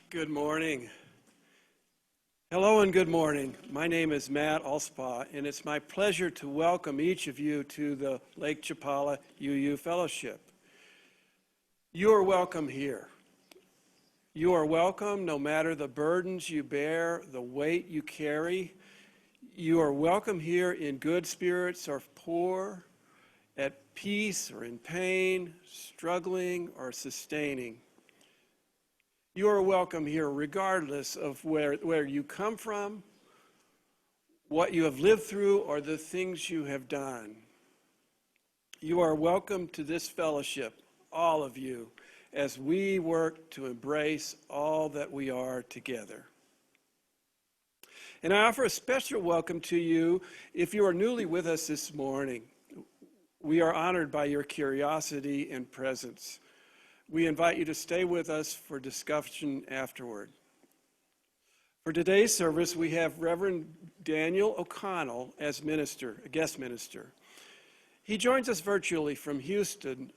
Good morning. Hello and good morning. My name is Matt Alspaugh, and it's my pleasure to welcome each of you to the Lake Chapala UU Fellowship. You are welcome here. You are welcome no matter the burdens you bear, the weight you carry. You are welcome here in good spirits or poor, at peace or in pain, struggling or sustaining. You are welcome here regardless of where you come from, what you have lived through, or the things you have done. You are welcome to this fellowship, all of you, as we work to embrace all that we are together. And I offer a special welcome to you if you are newly with us this morning. We are honored by your curiosity and presence. We invite you to stay with us for discussion afterward. For today's service, we have Reverend Daniel O'Connell as minister, a guest minister. He joins us virtually from Houston,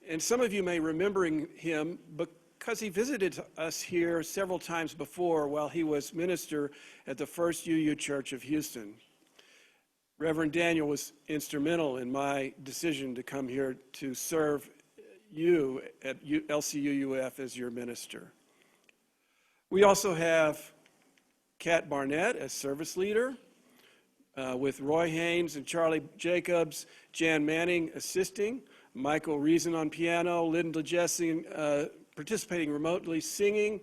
and some of you may remember him because he visited us here several times before while he was minister at the First UU Church of Houston. Reverend Daniel was instrumental in my decision to come here to serve you at LCUUF as your minister. We also have Kat Barnett as service leader, with Roy Haynes and Charlie Jacobs, Jan Manning assisting, Michael Reason on piano, Linda Jessing participating remotely singing,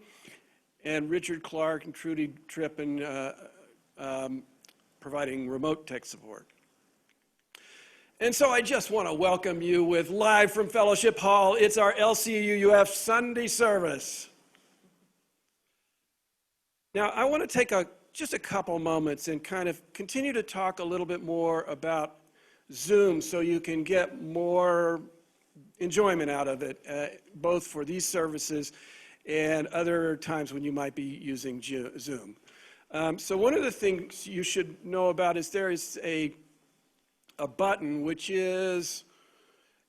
and Richard Clark and Trudy Trippin providing remote tech support. And so I just want to welcome you with live from Fellowship Hall. It's our LCUUF Sunday service. Now, I want to take just a couple moments and kind of continue to talk a little bit more about Zoom so you can get more enjoyment out of it, both for these services and other times when you might be using Zoom. So one of the things you should know about is there is a button which is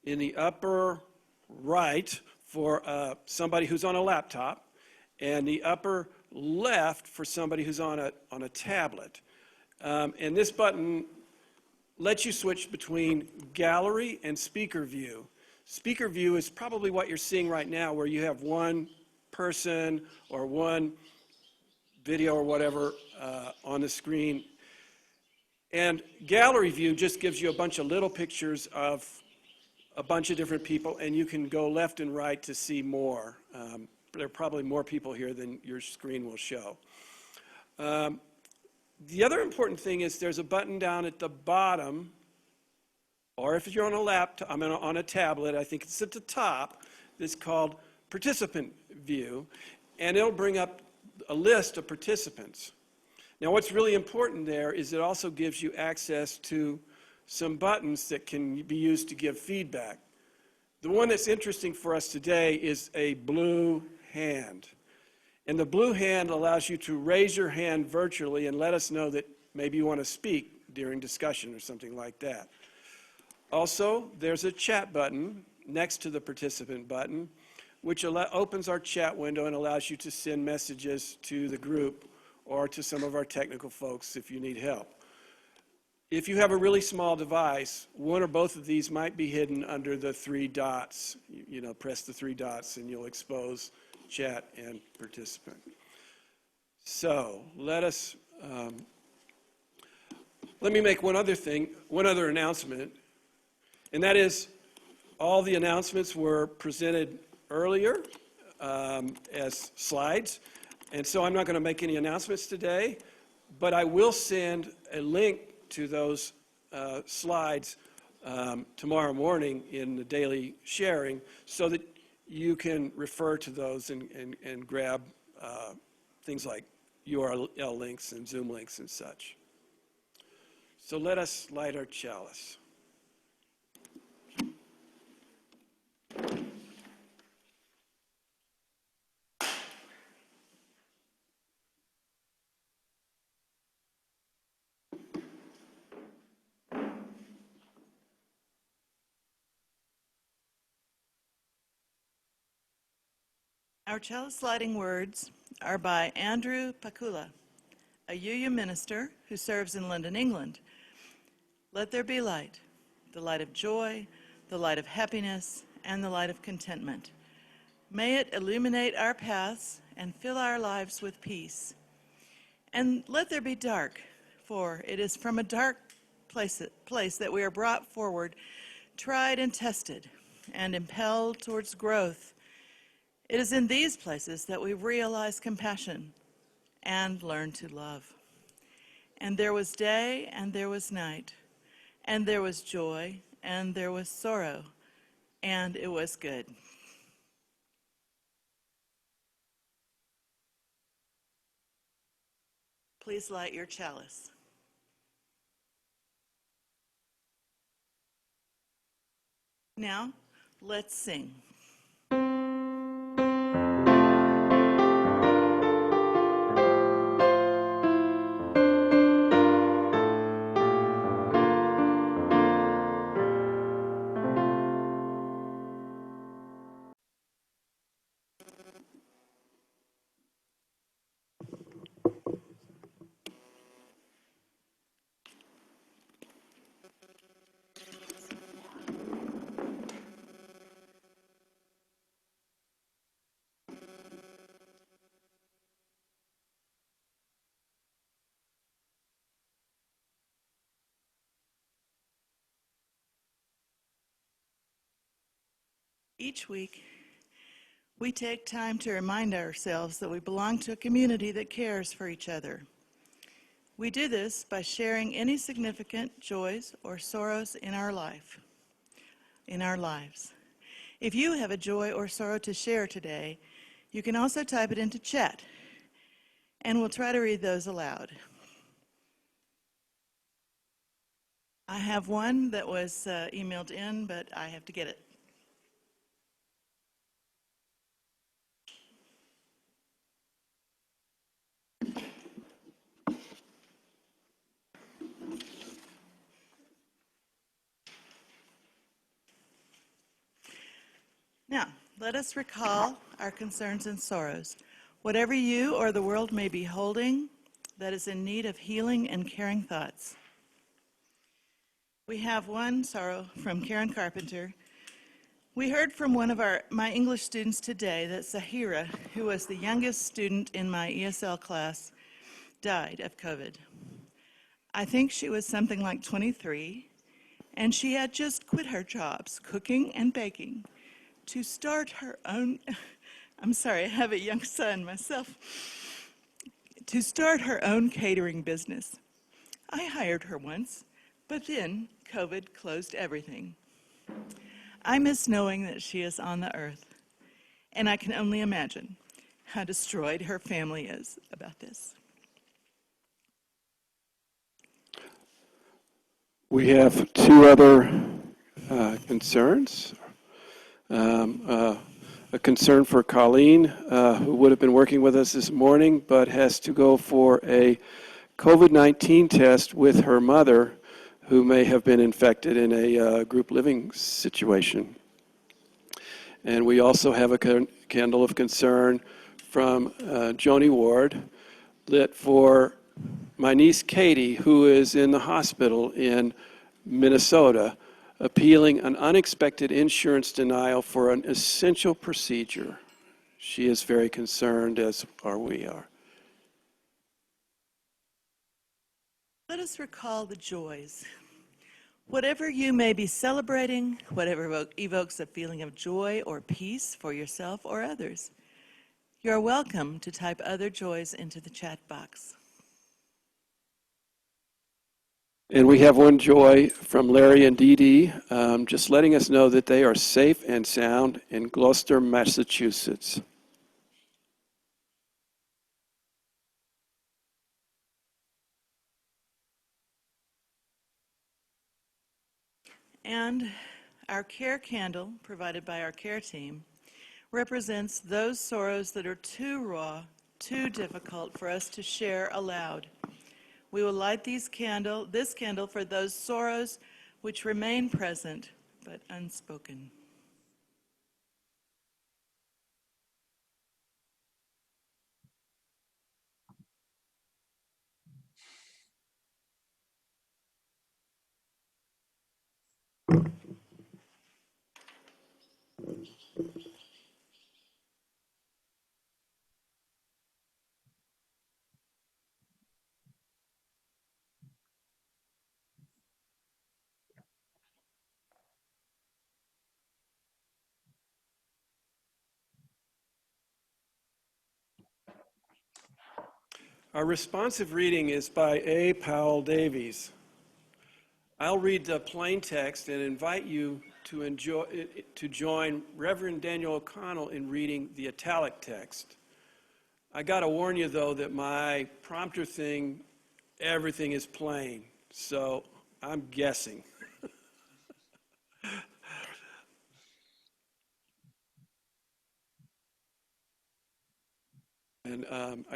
in the upper right for somebody who's on a laptop, and the upper left for somebody who's on a tablet. And this button lets you switch between gallery and speaker view. Speaker view is probably what you're seeing right now, where you have one person or one video or whatever on the screen. And gallery view just gives you a bunch of little pictures of a bunch of different people, and you can go left and right to see more. There are probably more people here than your screen will show. The other important thing is there's a button down at the bottom, or if you're on a laptop, on a tablet, I think it's at the top, that's called Participant View, and it'll bring up a list of participants. Now, what's really important there is it also gives you access to some buttons that can be used to give feedback. The one that's interesting for us today is a blue hand. And the blue hand allows you to raise your hand virtually and let us know that maybe you want to speak during discussion or something like that. Also, there's a chat button next to the participant button, which opens our chat window and allows you to send messages to the group or to some of our technical folks if you need help. If you have a really small device, one or both of these might be hidden under the three dots. You know, press the three dots and you'll expose chat and participant. So let me make one other announcement, and that is all the announcements were presented earlier as slides. And so I'm not going to make any announcements today, but I will send a link to those slides tomorrow morning in the daily sharing so that you can refer to those and grab things like URL links and Zoom links and such. So let us light our chalice. Our chalice lighting words are by Andrew Pakula, a UU minister who serves in London, England. Let there be light, the light of joy, the light of happiness, and the light of contentment. May it illuminate our paths and fill our lives with peace. And let there be dark, for it is from a dark place that we are brought forward, tried and tested, and impelled towards growth. It is in these places that we realize compassion and learn to love. And there was day and there was night, and there was joy and there was sorrow, and it was good. Please light your chalice. Now, let's sing. Each week, we take time to remind ourselves that we belong to a community that cares for each other. We do this by sharing any significant joys or sorrows in our lives. If you have a joy or sorrow to share today, you can also type it into chat, and we'll try to read those aloud. I have one that was emailed in, but I have to get it. Now, let us recall our concerns and sorrows. Whatever you or the world may be holding that is in need of healing and caring thoughts. We have one sorrow from Karen Carpenter. We heard from one of my English students today that Sahira, who was the youngest student in my ESL class, died of COVID. I think she was something like 23, and she had just quit her jobs, cooking and baking, to start her own, I'm sorry, I have a young son myself, to start her own catering business. I hired her once, but then COVID closed everything. I miss knowing that she is on the earth, and I can only imagine how destroyed her family is about this. We have two other concerns. A concern for Colleen, who would have been working with us this morning, but has to go for a COVID-19 test with her mother, who may have been infected in a group living situation. And we also have a candle of concern from Joni Ward, lit for my niece Katie, who is in the hospital in Minnesota, appealing an unexpected insurance denial for an essential procedure. She is very concerned, as we are. Let us recall the joys. Whatever you may be celebrating, whatever evokes a feeling of joy or peace for yourself or others, you are welcome to type other joys into the chat box. And we have one joy from Larry and Dee Dee, just letting us know that they are safe and sound in Gloucester, Massachusetts. And our care candle, provided by our care team, represents those sorrows that are too raw, too difficult for us to share aloud. We will light this candle for those sorrows which remain present but unspoken. Our responsive reading is by A. Powell Davies. I'll read the plain text and invite you to join Reverend Daniel O'Connell in reading the italic text. I got to warn you, though, that my prompter thing, everything is plain, so I'm guessing. And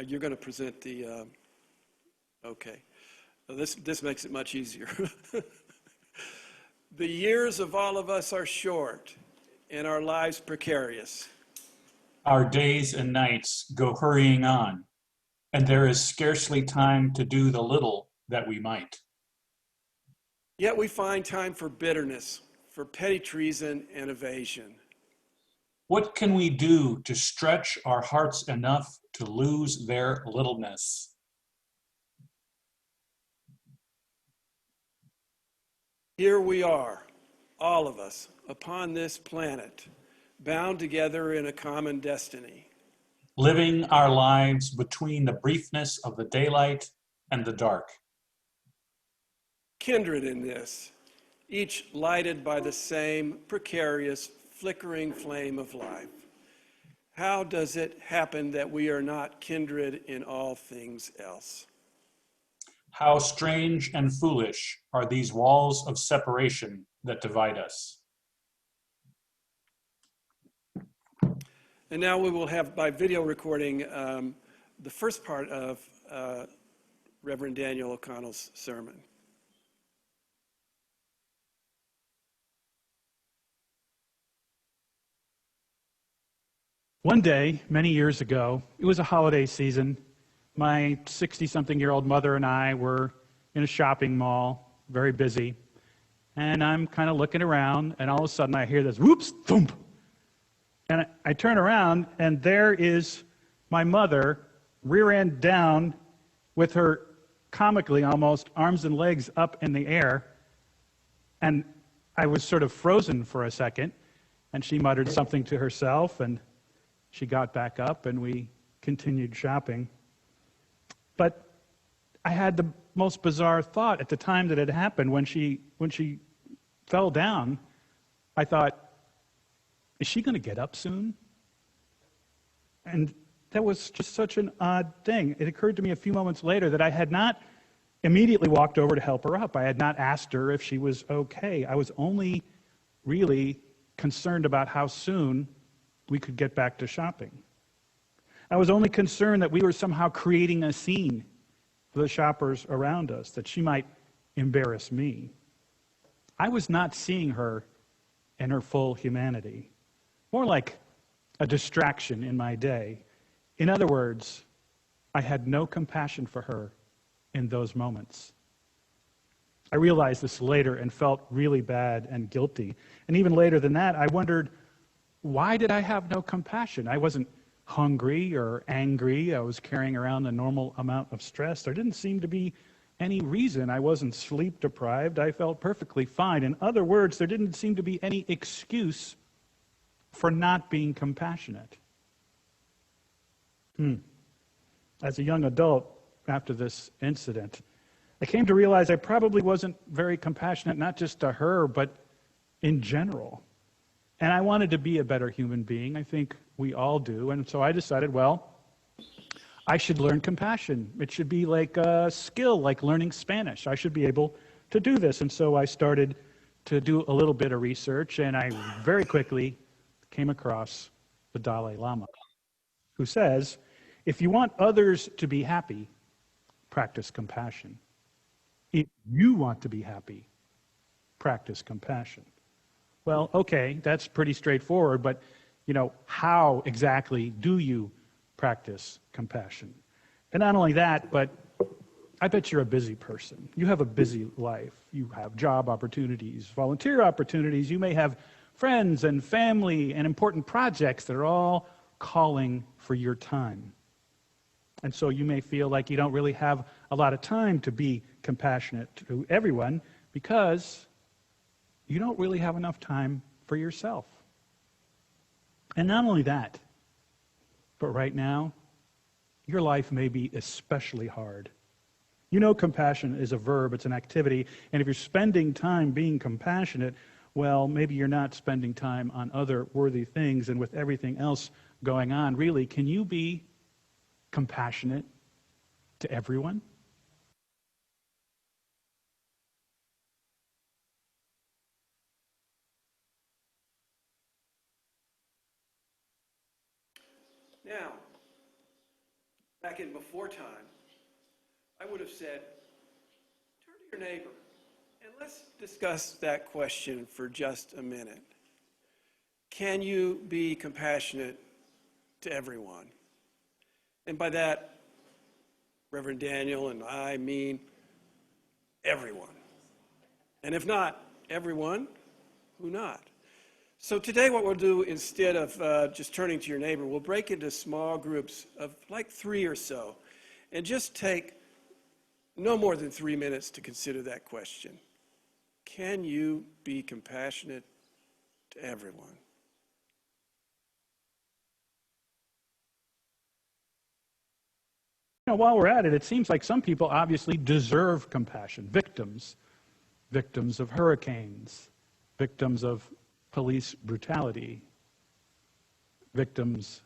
you're going to present the, okay. This makes it much easier. The years of all of us are short and our lives precarious. Our days and nights go hurrying on, and there is scarcely time to do the little that we might. Yet we find time for bitterness, for petty treason and evasion. What can we do to stretch our hearts enough to lose their littleness? Here we are, all of us, upon this planet, bound together in a common destiny. Living our lives between the briefness of the daylight and the dark. Kindred in this, each lighted by the same precarious, flickering flame of life. How does it happen that we are not kindred in all things else? How strange and foolish are these walls of separation that divide us. And now we will have, by video recording, the first part of Reverend Daniel O'Connell's sermon. One day, many years ago, it was a holiday season. My 60-something-year-old mother and I were in a shopping mall, very busy. And I'm kind of looking around, and all of a sudden I hear this whoops, thump. And I turn around, and there is my mother, rear end down, with her comically almost arms and legs up in the air. And I was sort of frozen for a second, and she muttered something to herself, and she got back up, and we continued shopping. But I had the most bizarre thought at the time that it happened. When she fell down, I thought, is she going to get up soon? And that was just such an odd thing. It occurred to me a few moments later that I had not immediately walked over to help her up. I had not asked her if she was okay. I was only really concerned about how soon we could get back to shopping. I was only concerned that we were somehow creating a scene for the shoppers around us, that she might embarrass me. I was not seeing her in her full humanity, more like a distraction in my day. In other words, I had no compassion for her in those moments. I realized this later and felt really bad and guilty. And even later than that, I wondered, why did I have no compassion? I wasn't hungry or angry. I was carrying around a normal amount of stress. There didn't seem to be any reason. I wasn't sleep deprived. I felt perfectly fine. In other words, there didn't seem to be any excuse for not being compassionate. As a young adult, after this incident, I came to realize I probably wasn't very compassionate, not just to her, but in general. And I wanted to be a better human being. I think we all do. And so I decided, well, I should learn compassion. It should be like a skill, like learning Spanish. I should be able to do this. And so I started to do a little bit of research, and I very quickly came across the Dalai Lama, who says, if you want others to be happy, practice compassion. If you want to be happy, practice compassion. Well, okay, that's pretty straightforward, but, how exactly do you practice compassion? And not only that, but I bet you're a busy person. You have a busy life. You have job opportunities, volunteer opportunities. You may have friends and family and important projects that are all calling for your time. And so you may feel like you don't really have a lot of time to be compassionate to everyone because you don't really have enough time for yourself. And not only that, but right now, your life may be especially hard. You know, compassion is a verb, it's an activity, and if you're spending time being compassionate, well, maybe you're not spending time on other worthy things, and with everything else going on, really, can you be compassionate to everyone? Now, back in before time, I would have said, turn to your neighbor and let's discuss that question for just a minute. Can you be compassionate to everyone? And by that, Reverend Daniel and I mean everyone. And if not everyone, who not? So today what we'll do, instead of just turning to your neighbor, we'll break into small groups of like 3 or so and just take no more than 3 minutes to consider that question. Can you be compassionate to everyone? You know, while we're at it, it seems like some people obviously deserve compassion. Victims of hurricanes, victims of police brutality, victims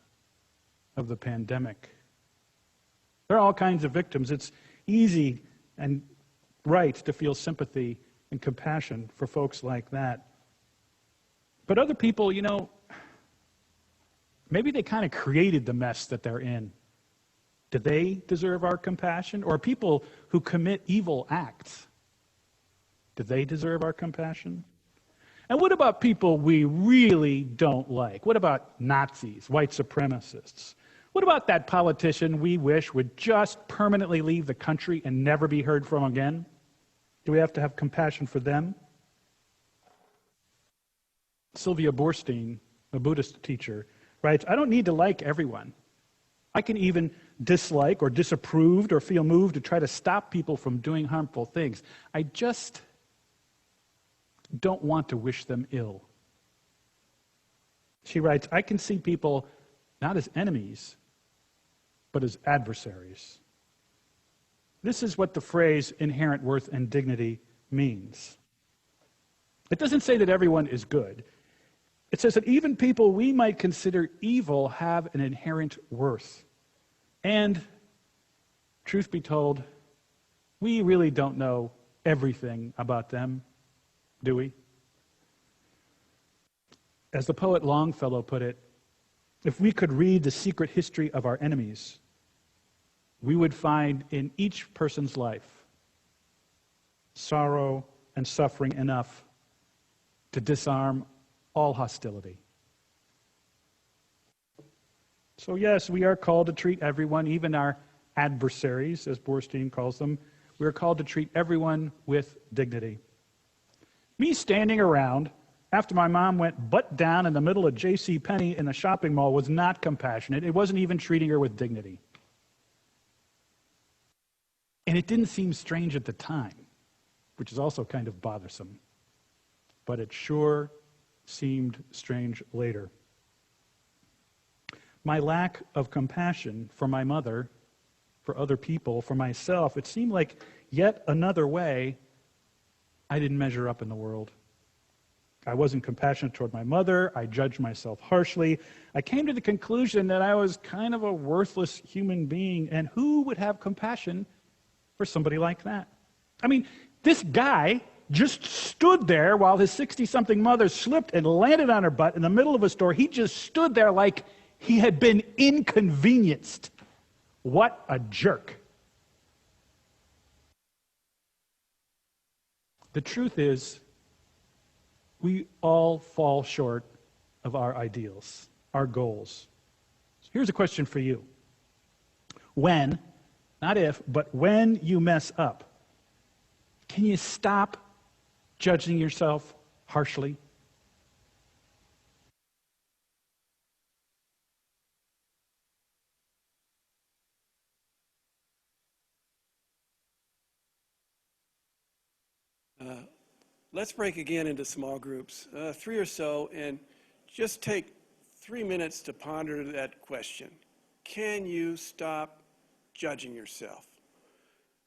of the pandemic. There are all kinds of victims. It's easy and right to feel sympathy and compassion for folks like that. But other people, you know, maybe they kind of created the mess that they're in. Do they deserve our compassion? Or people who commit evil acts, do they deserve our compassion? And what about people we really don't like? What about Nazis, white supremacists? What about that politician we wish would just permanently leave the country and never be heard from again? Do we have to have compassion for them? Sylvia Boorstein, a Buddhist teacher, writes, I don't need to like everyone. I can even dislike or disapprove or feel moved to try to stop people from doing harmful things. I just don't want to wish them ill. She writes, I can see people not as enemies, but as adversaries. This is what the phrase inherent worth and dignity means. It doesn't say that everyone is good. It says that even people we might consider evil have an inherent worth. And, truth be told, we really don't know everything about them, do we? As the poet Longfellow put it, if we could read the secret history of our enemies, we would find in each person's life sorrow and suffering enough to disarm all hostility. So yes, we are called to treat everyone, even our adversaries, as Boorstein calls them, we are called to treat everyone with dignity. Me standing around after my mom went butt down in the middle of J.C. Penney in a shopping mall was not compassionate. It wasn't even treating her with dignity. And it didn't seem strange at the time, which is also kind of bothersome. But it sure seemed strange later. My lack of compassion for my mother, for other people, for myself, it seemed like yet another way I didn't measure up in the world. I wasn't compassionate toward my mother. I judged myself harshly. I came to the conclusion that I was kind of a worthless human being, and who would have compassion for somebody like that? I mean, this guy just stood there while his 60-something mother slipped and landed on her butt in the middle of a store. He just stood there like he had been inconvenienced. What a jerk. The truth is, we all fall short of our ideals, our goals. So here's a question for you. When not if, but when you mess up, can you stop judging yourself harshly? Let's break again into small groups, 3 or so, and just take 3 minutes to ponder that question. Can you stop judging yourself?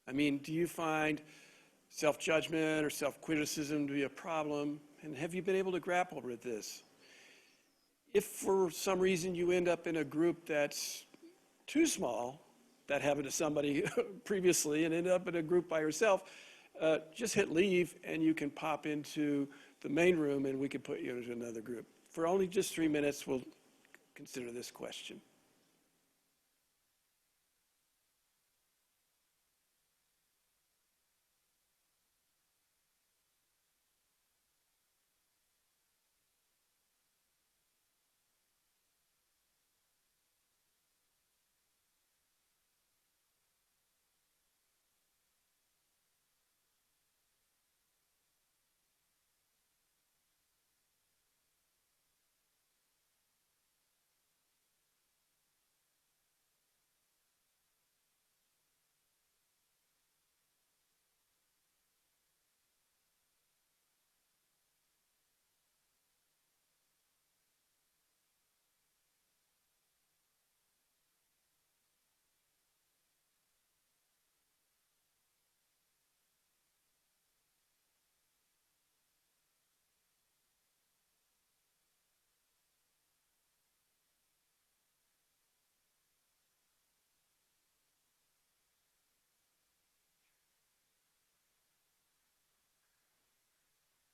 I mean, do you find self-judgment or self-criticism to be a problem? And have you been able to grapple with this? If for some reason you end up in a group that's too small, that happened to somebody previously, and end up in a group by yourself, just hit leave and you can pop into the main room and we can put you into another group. For only just 3 minutes, we'll consider this question.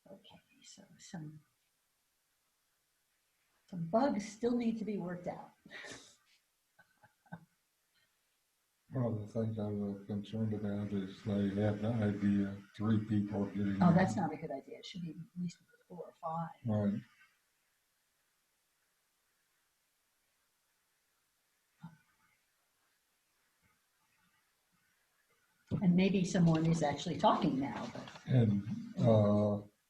Okay, so some bugs still need to be worked out. One of the things I was concerned about is they have the idea 3 people getting. Oh, that's not a good idea. It should be at least 4 or 5. Right. And maybe someone is actually talking now. But. And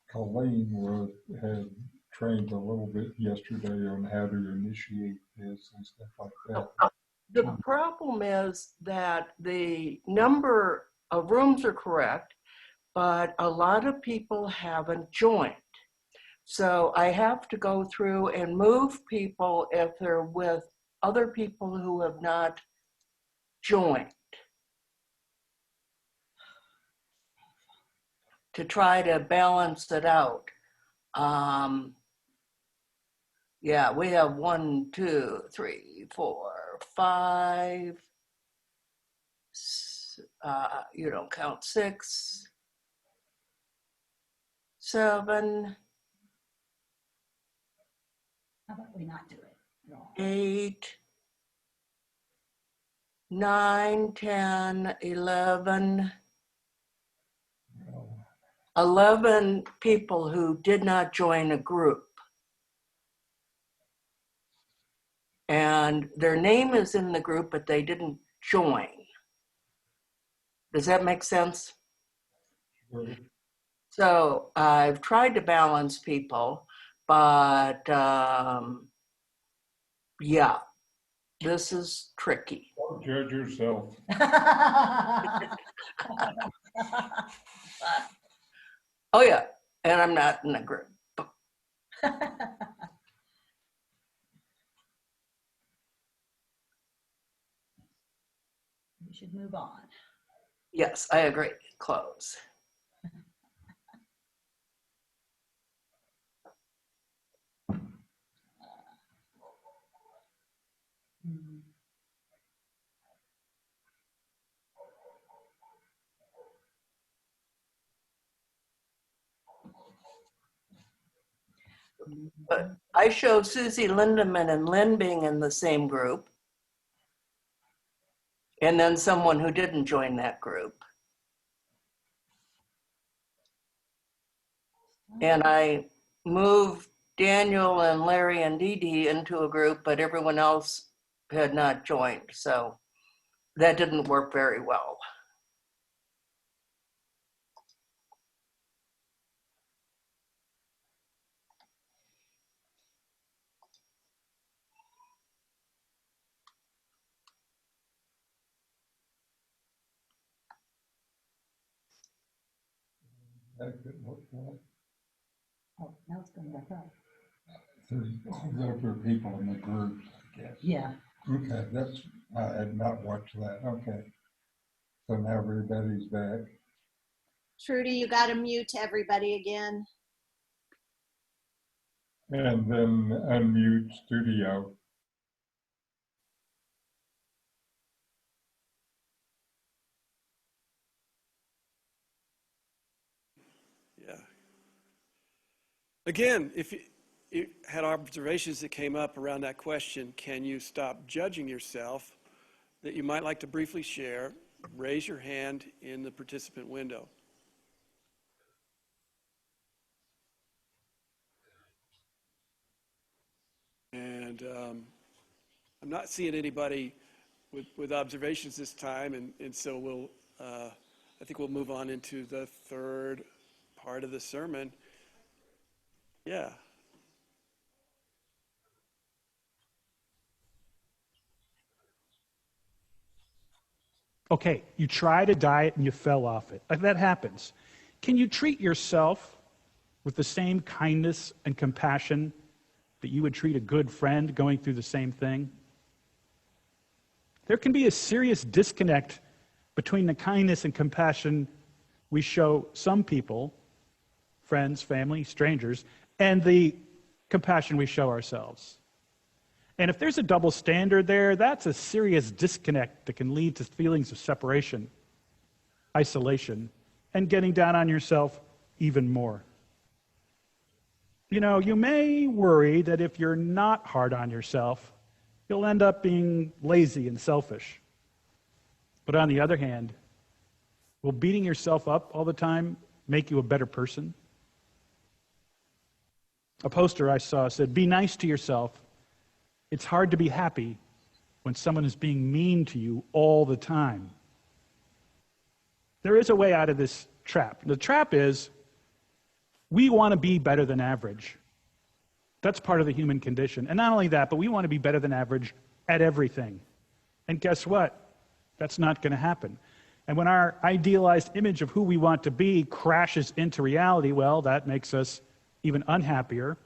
Colleen had trained a little bit yesterday on how to initiate this and stuff like that. The problem is that the number of rooms are correct, but a lot of people haven't joined. So I have to go through and move people if they're with other people who have not joined, to try to balance it out. Yeah, we have 1, 2, 3, 4, 5. You don't count 6, 7. How about we not do it at all? 8, 9, 10, 11. 11 people who did not join a group. And their name is in the group, but they didn't join. Does that make sense? Right. So I've tried to balance people, but yeah, this is tricky. Don't judge yourself. Oh yeah, and I'm not in a group. We should move on. Yes, I agree. Close. But I show Susie Lindemann and Lynn being in the same group, and then someone who didn't join that group. And I moved Daniel and Larry and Dee Dee into a group, but everyone else had not joined. So that didn't work very well. That could look like Oh, now it's going back up. those are people in the groups, I guess. Yeah. Okay, I had not watched that. Okay. So now everybody's back. Trudy, you got to mute everybody again. And then unmute studio. Yeah. Again, if you had observations that came up around that question, can you stop judging yourself, that you might like to briefly share, raise your hand in the participant window. And I'm not seeing anybody with observations this time, and so I think we'll move on into the third part of the sermon. Yeah. Okay, you tried a diet and you fell off it. Like that happens. Can you treat yourself with the same kindness and compassion that you would treat a good friend going through the same thing? There can be a serious disconnect between the kindness and compassion we show some people, friends, family, strangers, and the compassion we show ourselves. And if there's a double standard there, that's a serious disconnect that can lead to feelings of separation, isolation, and getting down on yourself even more. You know, you may worry that if you're not hard on yourself, you'll end up being lazy and selfish. But on the other hand, will beating yourself up all the time make you a better person? A poster I saw said, "Be nice to yourself. It's hard to be happy when someone is being mean to you all the time." There is a way out of this trap. The trap is we want to be better than average. That's part of the human condition. And not only that, but we want to be better than average at everything. And guess what? That's not going to happen. And when our idealized image of who we want to be crashes into reality, well, that makes us even unhappier.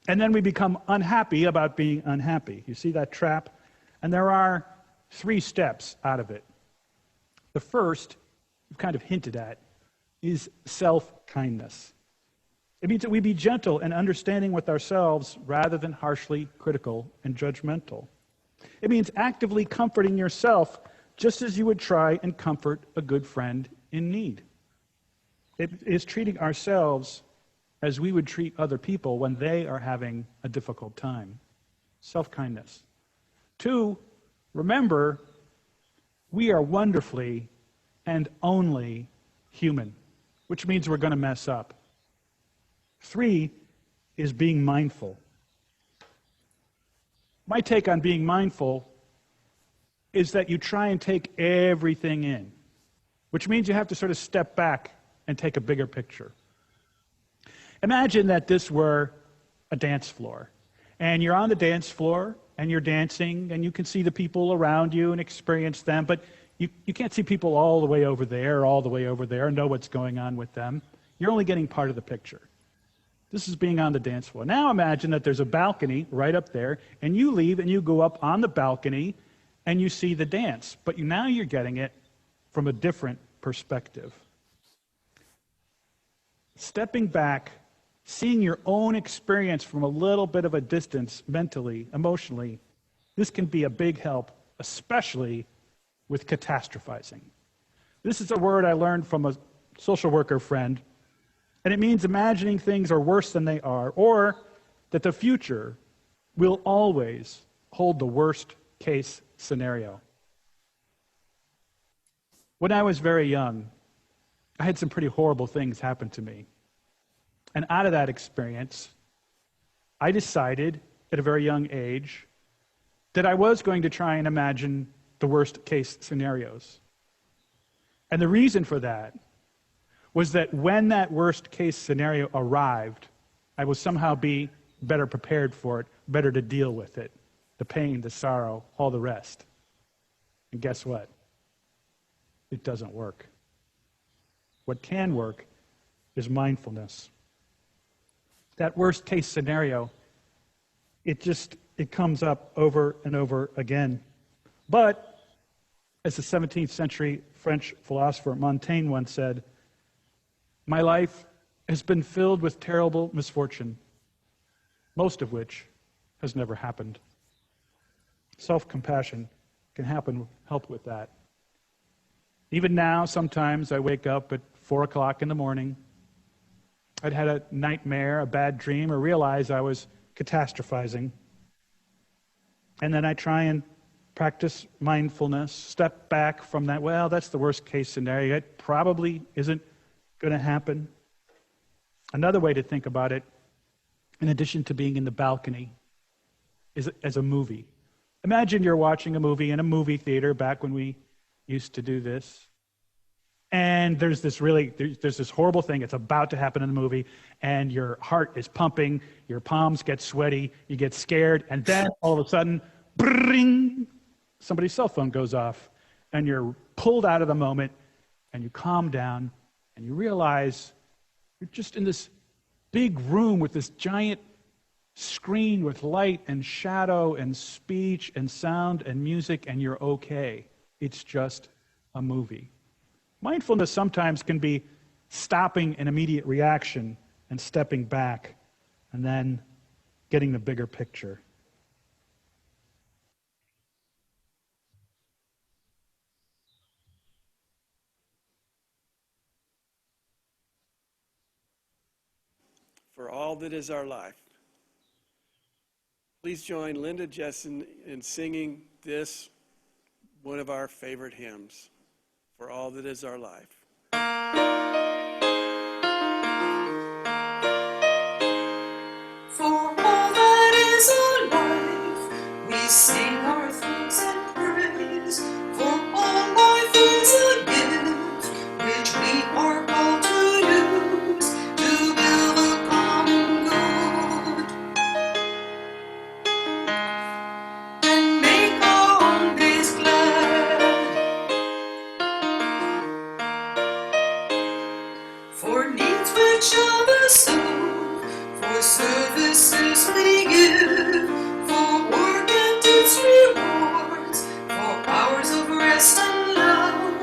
And then we become unhappy about being unhappy. You see that trap? And there are 3 steps out of it. The first, we've kind of hinted at, is self-kindness. It means that we be gentle and understanding with ourselves rather than harshly critical and judgmental. It means actively comforting yourself just as you would try and comfort a good friend in need. It is treating ourselves as we would treat other people when they are having a difficult time. Self-kindness. 2, remember, we are wonderfully and only human, which means we're going to mess up. 3 is being mindful. My take on being mindful is that you try and take everything in, which means you have to sort of step back and take a bigger picture. Imagine that this were a dance floor, and you're on the dance floor, and you're dancing, and you can see the people around you and experience them, but you can't see people all the way over there, and know what's going on with them. You're only getting part of the picture. This is being on the dance floor. Now imagine that there's a balcony right up there, and you leave and you go up on the balcony, and you see the dance, but now you're getting it from a different perspective. Stepping back, seeing your own experience from a little bit of a distance, mentally, emotionally, this can be a big help, especially with catastrophizing. This is a word I learned from a social worker friend, and it means imagining things are worse than they are, or that the future will always hold the worst case scenario. When I was very young, I had some pretty horrible things happen to me. And out of that experience, I decided at a very young age that I was going to try and imagine the worst case scenarios. And the reason for that was that when that worst case scenario arrived, I would somehow be better prepared for it, better to deal with it, the pain, the sorrow, all the rest. And guess what? It doesn't work. What can work is mindfulness. That worst case scenario, it comes up over and over again. But, as the 17th century French philosopher Montaigne once said, my life has been filled with terrible misfortune, most of which has never happened. Self-compassion can help with that. Even now, sometimes I wake up at 4 o'clock in the morning. I'd had a nightmare, a bad dream, or realize I was catastrophizing. And then I try and practice mindfulness, step back from that, well, that's the worst case scenario. It probably isn't going to happen. Another way to think about it, in addition to being in the balcony, is as a movie. Imagine you're watching a movie in a movie theater back when we used to do this. And there's this horrible thing. It's about to happen in the movie, and your heart is pumping, your palms get sweaty, you get scared, and then all of a sudden, bring, somebody's cell phone goes off, and you're pulled out of the moment, and you calm down, and you realize you're just in this big room with this giant screen with light and shadow and speech and sound and music, and you're okay. It's just a movie. Mindfulness sometimes can be stopping an immediate reaction and stepping back and then getting the bigger picture. For all that is our life. Please join Linda Jessen in singing this, one of our favorite hymns, For All That Is Our Life. For all that is our life, we sing our thanks and praise. For all life is a gift, which we are called to use, to build a common good, and make our days glad. For needs which others serve, for services we give, for work and its rewards, for hours of rest and love,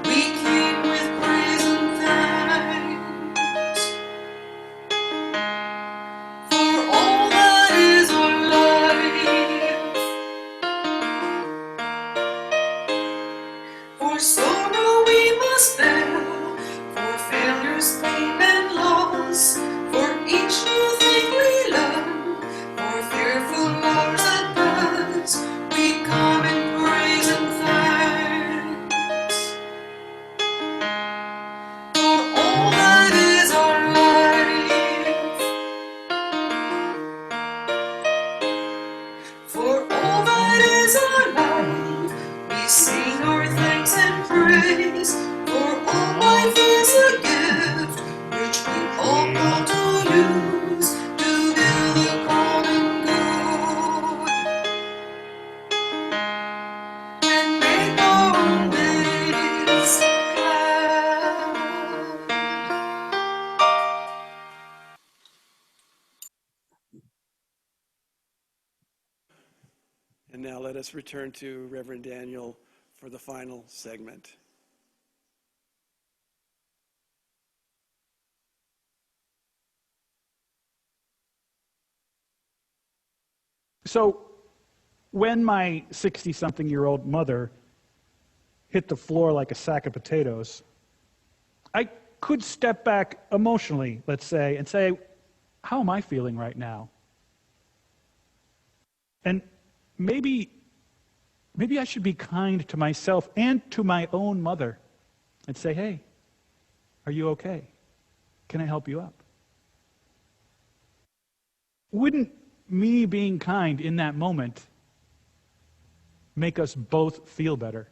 we came with praise and thanks. For all that is our life, for sorrow we must bear, for failures, pain, and loss, for each new thing we learn, for fearful hours that pass, we come in praise and thanks. For all that is our life, for all that is our life, we sing our thanks and praise. For all life is a gift, which we all call to use, to build a common good, and make our days glad. And now let us return to Reverend Daniel for the final segment. So, when my 60-something-year-old mother hit the floor like a sack of potatoes, I could step back emotionally, let's say, and say, how am I feeling right now? And maybe I should be kind to myself and to my own mother and say, hey, are you okay? Can I help you up? Wouldn't me being kind in that moment make us both feel better.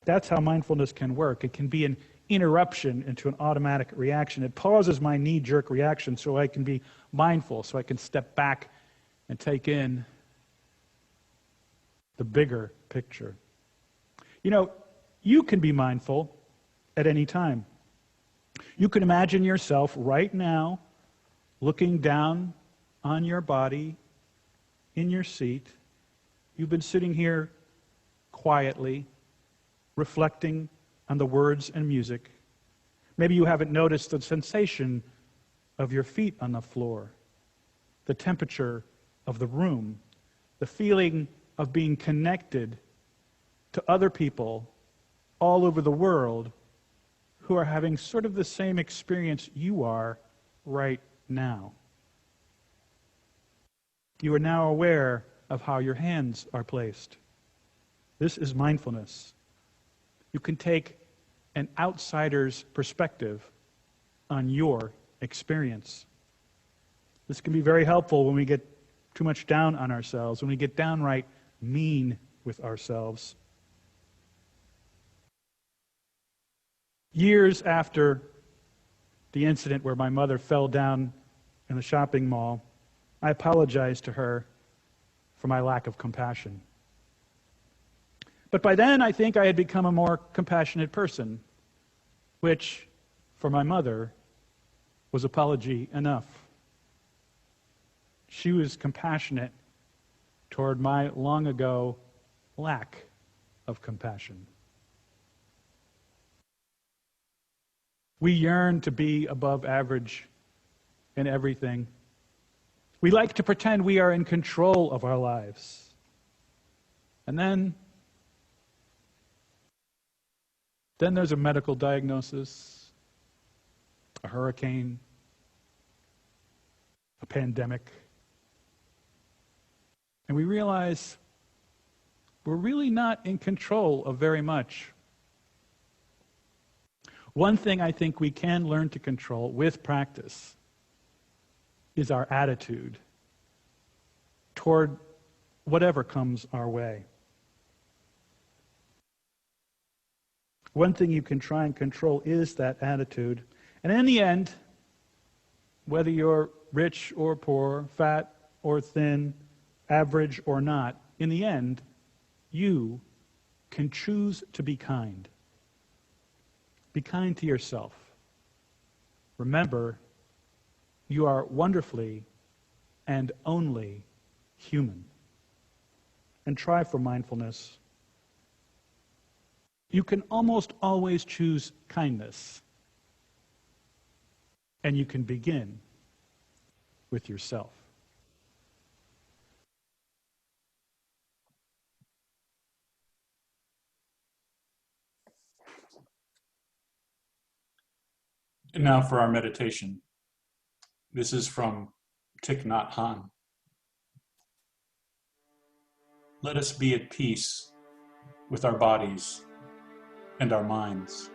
That's how mindfulness can work. It can be an interruption into an automatic reaction. It pauses my knee-jerk reaction so I can be mindful, so I can step back and take in the bigger picture. You know, you can be mindful at any time. You can imagine yourself right now looking down on your body in your seat. You've been sitting here quietly, reflecting on the words and music. Maybe you haven't noticed the sensation of your feet on the floor, the temperature of the room, the feeling of being connected to other people all over the world who are having sort of the same experience you are right now. You are now aware of how your hands are placed. This is mindfulness. You can take an outsider's perspective on your experience. This can be very helpful when we get too much down on ourselves, when we get downright mean with ourselves. Years after the incident where my mother fell down in the shopping mall, I apologized to her for my lack of compassion. But by then, I think I had become a more compassionate person, which, for my mother, was apology enough. She was compassionate toward my long ago lack of compassion. We yearn to be above average in everything. We like to pretend we are in control of our lives. And then there's a medical diagnosis, a hurricane, a pandemic. And we realize we're really not in control of very much. One thing I think we can learn to control with practice is our attitude toward whatever comes our way. One thing you can try and control is that attitude. And in the end, whether you're rich or poor, fat or thin, average or not, in the end, you can choose to be kind. Be kind to yourself. Remember, you are wonderfully and only human. And try for mindfulness. You can almost always choose kindness. And you can begin with yourself. And now for our meditation. This is from Thich Nhat Hanh. Let us be at peace with our bodies and our minds.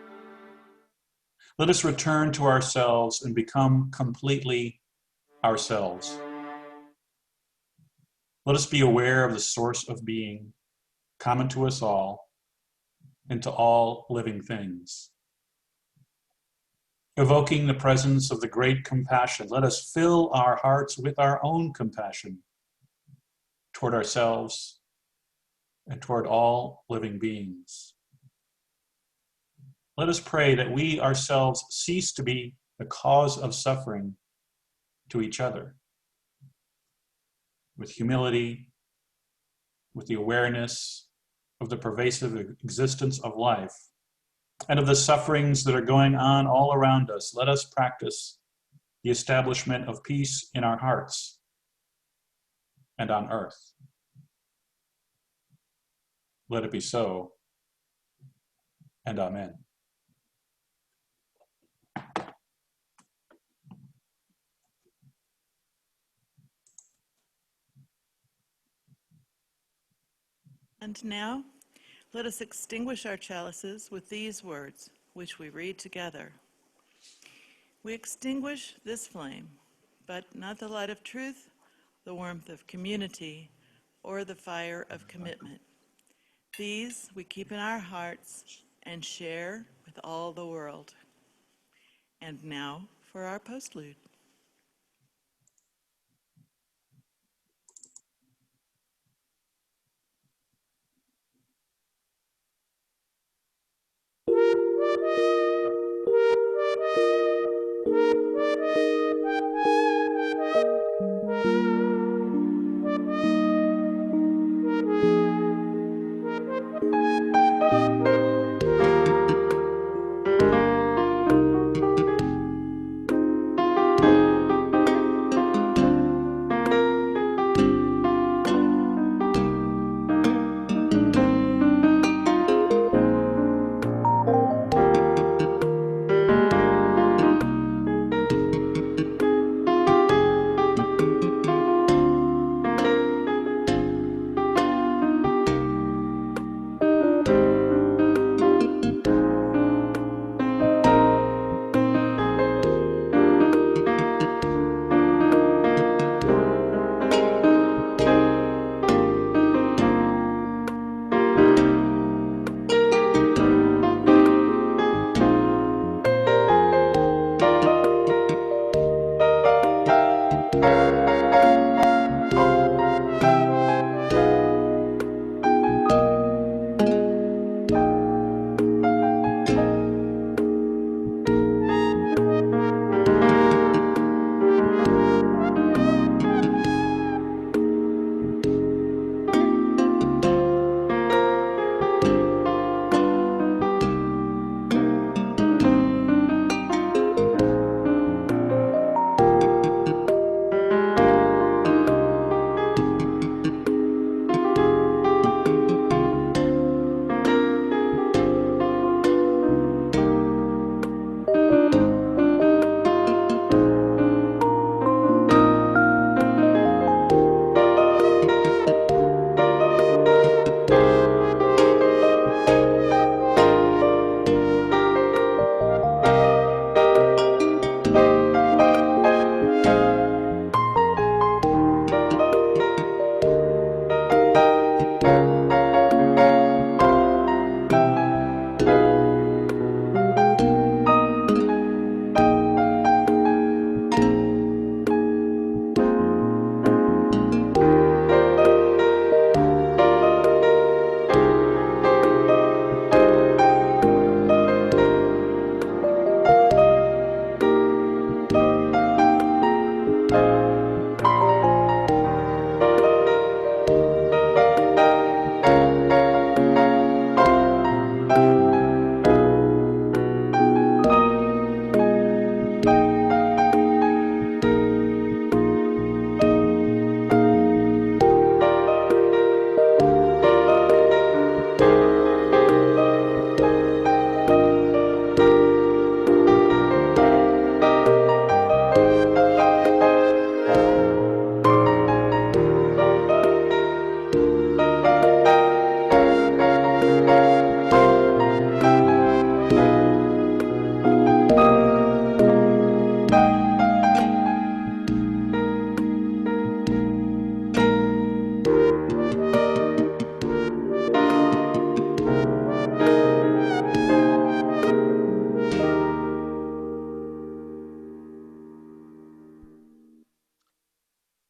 Let us return to ourselves and become completely ourselves. Let us be aware of the source of being, common to us all and to all living things. Evoking the presence of the great compassion, let us fill our hearts with our own compassion toward ourselves and toward all living beings. Let us pray that we ourselves cease to be the cause of suffering to each other. With humility, with the awareness of the pervasive existence of life, and of the sufferings that are going on all around us, let us practice the establishment of peace in our hearts and on earth. Let it be so, and amen. And now, let us extinguish our chalices with these words, which we read together. We extinguish this flame, but not the light of truth, the warmth of community, or the fire of commitment. These we keep in our hearts and share with all the world. And now for our postlude.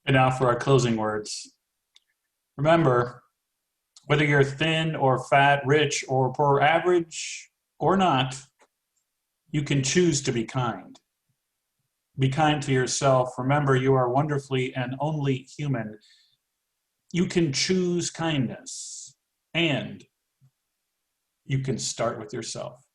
And now for our closing words. Remember, whether you're thin or fat, rich or poor, average or not, you can choose to be kind. Be kind to yourself. Remember, you are wonderfully and only human. You can choose kindness, and you can start with yourself.